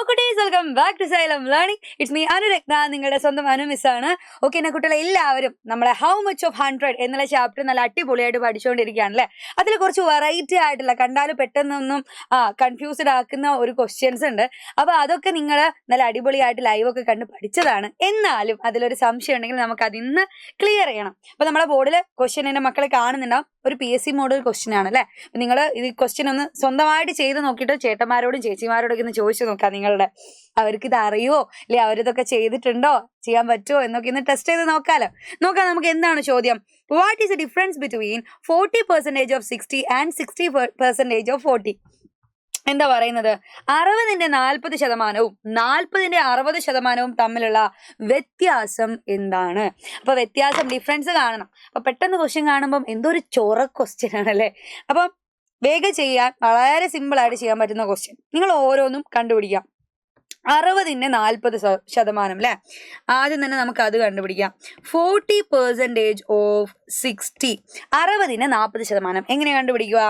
കുട്ടീസ്, welcome back to Xylem learning. It's me Anuratna, നിങ്ങളുടെ സ്വന്തം Anu മിസ്സാണ്. Okay, എന്നെ കുട്ടികളെ എല്ലാവരും നമ്മളെ ഹൗ മച്ച് ഓഫ് 100 എന്നുള്ള ചാപ്റ്റർ നല്ല അടിപൊളിയായിട്ട് പഠിച്ചുകൊണ്ടിരിക്കുകയാണല്ലേ. അതിൽ കുറച്ച് വെറൈറ്റി ആയിട്ടുള്ള, കണ്ടാലും പെട്ടെന്നൊന്നും കൺഫ്യൂസ്ഡ് ആക്കുന്ന ഒരു ക്വസ്റ്റ്യൻസ് ഉണ്ട്. അപ്പൊ അതൊക്കെ നിങ്ങൾ നല്ല അടിപൊളിയായിട്ട് ലൈവ് ഒക്കെ കണ്ട് പഠിച്ചതാണ്. എന്നാലും അതിലൊരു സംശയം ഉണ്ടെങ്കിൽ നമുക്ക് അതിന്ന് ക്ലിയർ ചെയ്യണം. അപ്പൊ നമ്മളെ ബോർഡിൽ ക്വസ്റ്റ്യൻ എന്റെ മക്കളെ കാണുന്നുണ്ടാവും. ഒരു PSC മോഡൽ ക്വസ്റ്റ്യൻ ആണ് അല്ലെ. നിങ്ങൾ ഈ ക്വസ്റ്റ്യൻ ഒന്ന് സ്വന്തമായിട്ട് ചെയ്ത് നോക്കിയിട്ട് ചേട്ടന്മാരോടും ചേച്ചിമാരോടൊക്കെ ഒന്ന് ചോദിച്ചു നോക്കാം. അവർക്ക് ഇത് അറിയോ, അല്ലെ അവരിതൊക്കെ ചെയ്തിട്ടുണ്ടോ, ചെയ്യാൻ പറ്റുമോ എന്നൊക്കെ ഇന്ന് ടെസ്റ്റ് ചെയ്ത് നോക്കാം. നമുക്ക് എന്താണ് ചോദ്യം? What is the difference between 40% of 60 and 60% of 40? എന്താ പറയുന്നത്? 60ന്റെ 40%വും 40ന്റെ 60%വും തമ്മിലുള്ള വ്യത്യാസം എന്താണ്? അപ്പൊ വ്യത്യാസം, ഡിഫറൻസ് കാണണം. അപ്പൊ പെട്ടെന്ന് ക്വസ്റ്റ്യൻ കാണുമ്പോൾ എന്തോ ഒരു ചോറ ക്വസ്റ്റ്യൻ ആണല്ലേ. അപ്പം വേഗം ചെയ്യാൻ വളരെ സിമ്പിൾ ആയിട്ട് ചെയ്യാൻ പറ്റുന്ന ക്വസ്റ്റ്യൻ. നിങ്ങൾ ഓരോന്നും കണ്ടുപിടിക്കാം. 60ന്റെ 40% അല്ലെ. ആദ്യം തന്നെ നമുക്ക് അത് കണ്ടുപിടിക്കാം. 40% ഓഫ് 60. 60ന് 40%. എങ്ങനെ കണ്ടുപിടിക്കുക?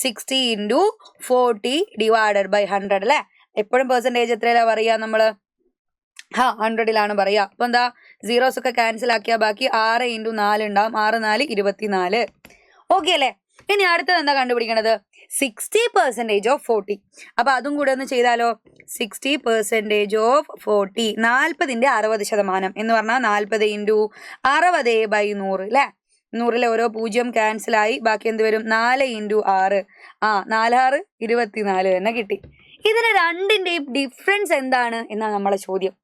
60 × 40 ഡിവൈഡഡ് ബൈ 100 അല്ലെ. എപ്പോഴും പെർസെൻറ്റേജ് എത്രയിലാ പറയാ നമ്മള്? 100ലാണ് പറയാ. അപ്പൊ എന്താ, സീറോസ് ഒക്കെ ക്യാൻസൽ ആക്കിയാൽ ബാക്കി 6 × 4 ഉണ്ടാവും. 6 4 24. ഓക്കെ അല്ലേ. ഇനി അടുത്തത് എന്താ കണ്ടുപിടിക്കണത്? 60% ഓഫ് 40. അപ്പൊ അതും കൂടെ ഒന്ന് ചെയ്താലോ. 60% ഓഫ് 40. 40ന്റെ 60% എന്ന് പറഞ്ഞാൽ 40 × 60/100 അല്ലെ. 100ലെ ഓരോ 0 ക്യാൻസൽ ആയി. ബാക്കി എന്ത് വരും? 4 × 6. 4 6 24 തന്നെ കിട്ടി. ഇതിന് രണ്ടിന്റെയും ഡിഫറൻസ് എന്താണ് എന്നാണ് നമ്മളെ ചോദ്യം.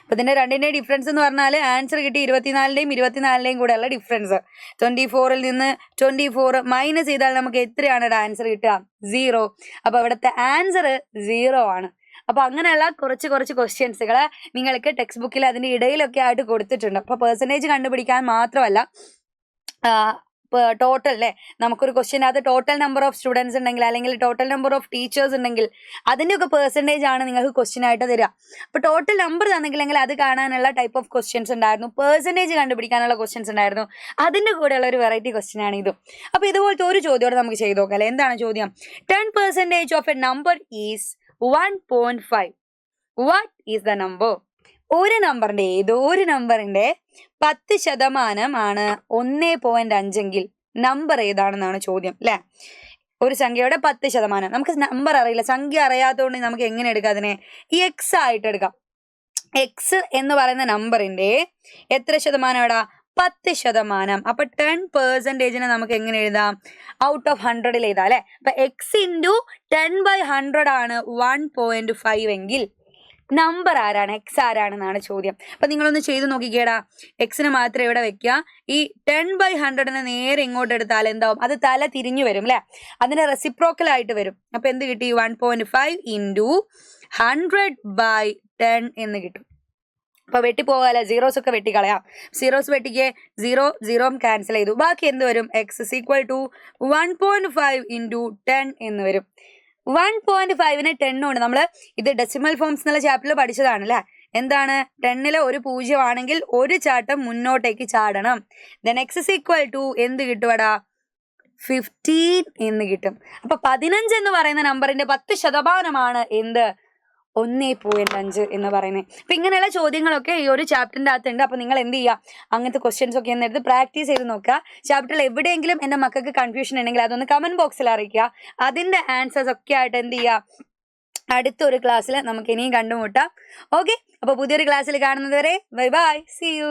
അപ്പൊ ഇതിന്റെ രണ്ടിന്റെയും ഡിഫറൻസ് എന്ന് പറഞ്ഞാൽ ആൻസർ കിട്ടി 24ന്റെയും 24ന്റെയും കൂടെയുള്ള ഡിഫറൻസ്. 24ൽ നിന്ന് 24 മൈനസ് ചെയ്താൽ നമുക്ക് എത്രയാണ് ആൻസർ കിട്ടുക? 0. അപ്പൊ ഇവിടുത്തെ ആൻസർ 0 ആണ്. അപ്പൊ അങ്ങനെയുള്ള കുറച്ച് ക്വസ്റ്റ്യൻസുകൾ നിങ്ങൾക്ക് ടെക്സ്റ്റ് ബുക്കിൽ അതിന്റെ ഇടയിലൊക്കെ ആയിട്ട് കൊടുത്തിട്ടുണ്ട്. അപ്പൊ പെർസെൻറ്റേജ് കണ്ടുപിടിക്കാൻ മാത്രമല്ല, ടോട്ടൽ അല്ലേ, നമുക്കൊരു ക്വസ്റ്റ്യനകത്ത് ടോട്ടൽ നമ്പർ ഓഫ് സ്റ്റുഡൻസ് ഉണ്ടെങ്കിൽ, അല്ലെങ്കിൽ ടോട്ടൽ നമ്പർ ഓഫ് ടീച്ചേഴ്സ് ഉണ്ടെങ്കിൽ അതിൻ്റെയൊക്കെ പെർസെൻറ്റേജ് ആണ് നിങ്ങൾക്ക് ക്വസ്റ്റ്യൻ ആയിട്ട് തരിക. അപ്പോൾ ടോട്ടൽ നമ്പർ തന്നെങ്കിൽ അത് കാണാനുള്ള ടൈപ്പ് ഓഫ് ക്വസ്റ്റ്യൻസ് ഉണ്ടായിരുന്നു. പെർസെൻറ്റേജ് കണ്ടുപിടിക്കാനുള്ള ക്വസ്റ്റ്യൻസ് ഉണ്ടായിരുന്നു. അതിൻ്റെ കൂടെയുള്ള ഒരു വെറൈറ്റി ക്വസ്റ്റ്യൻ ആണ് ഇതും. അപ്പോൾ ഇതുപോലത്തെ ഒരു ചോദ്യോടെ നമുക്ക് ചെയ്ത് നോക്കാം അല്ലേ. എന്താണ് ചോദ്യം? 10% of A number is 1.5. What is the number? ഒരു നമ്പറിന്റെ, ഏതോ ഒരു നമ്പറിന്റെ 10% ആണ് 1.5 എങ്കിൽ നമ്പർ ഏതാണെന്നാണ് ചോദ്യം അല്ലെ. ഒരു സംഖ്യയുടെ 10%. നമുക്ക് നമ്പർ അറിയില്ല, സംഖ്യ അറിയാത്തതുകൊണ്ട് നമുക്ക് എങ്ങനെ എടുക്കാം അതിനെ? ഈ എക്സ് ആയിട്ട് എടുക്കാം. എക്സ് എന്ന് പറയുന്ന നമ്പറിന്റെ എത്ര ശതമാനം എവിടാ? 10%. അപ്പൊ 10%നെ നമുക്ക് എങ്ങനെ എഴുതാം? ഔട്ട് ഓഫ് 100ൽ എഴുതാം അല്ലെ. അപ്പൊ എക്സ് × 10/100 ആണ് 1.5 എങ്കിൽ നമ്പർ ആരാണ്? എക്സ് ആരാണെന്നാണ് ചോദ്യം. അപ്പൊ നിങ്ങളൊന്ന് ചെയ്ത് നോക്കിക്കേടാ. എക്സിന് മാത്രം ഇവിടെ വെക്കുക. ഈ 10/100നെ നേരെ ഇങ്ങോട്ട് എടുത്താൽ എന്താവും? അത് തല തിരിഞ്ഞു വരും അല്ലെ. അതിന്റെ റെസിപ്രോക്കൽ ആയിട്ട് വരും. അപ്പൊ എന്ത് കിട്ടി? 1.5 × 100/10 എന്ന് കിട്ടും. അപ്പൊ വെട്ടിപ്പോകാല, സീറോസ് ഒക്കെ വെട്ടിക്കളയാം. സീറോസ് വെട്ടിക്ക് 0 ക്യാൻസൽ ചെയ്തു. ബാക്കി എന്ത് വരും? എക്സ് = 1.5 × 10 എന്ന് വരും. 1.5നെ 10 കൊണ്ട് നമ്മൾ ഇത് ഡെസിമൽ ഫോംസ് എന്നുള്ള ചാപ്റ്ററിൽ പഠിച്ചതാണ് അല്ലെ. എന്താണ്? 10ലെ ഒരു 0 ആണെങ്കിൽ ഒരു ചാട്ടം മുന്നോട്ടേക്ക് ചാടണം. ദെൻ എക്സ് = എന്ത് കിട്ടുവടാ? 15 എന്ന് കിട്ടും. അപ്പൊ 15 എന്ന് പറയുന്ന നമ്പറിന്റെ 10% എന്ത്? 1.5 എന്ന് പറയുന്നത്. അപ്പൊ ഇങ്ങനെയുള്ള ചോദ്യങ്ങളൊക്കെ ഈ ഒരു ചാപ്റ്ററിന്റെ അകത്തുണ്ട്. അപ്പൊ നിങ്ങൾ എന്ത് ചെയ്യുക? അങ്ങനത്തെ ക്വസ്റ്റ്യൻസ് ഒക്കെ ഒന്ന് എടുത്ത് പ്രാക്ടീസ് ചെയ്ത് നോക്കുക. ചാപ്റ്ററിൽ എവിടെയെങ്കിലും എന്റെ മക്കൾക്ക് കൺഫ്യൂഷൻ ഉണ്ടെങ്കിൽ അതൊന്ന് കമന്റ് ബോക്സിൽ അറിയിക്കുക. അതിന്റെ ആൻസേഴ്സ് ഒക്കെ ആയിട്ട് എന്ത് ചെയ്യുക? അടുത്തൊരു ക്ലാസ്സിൽ നമുക്ക് ഇനിയും കണ്ടുമുട്ടാം. ഓക്കെ, അപ്പൊ പുതിയൊരു ക്ലാസ്സിൽ കാണുന്നത് വരെ ബൈ ബൈ, സീ യു.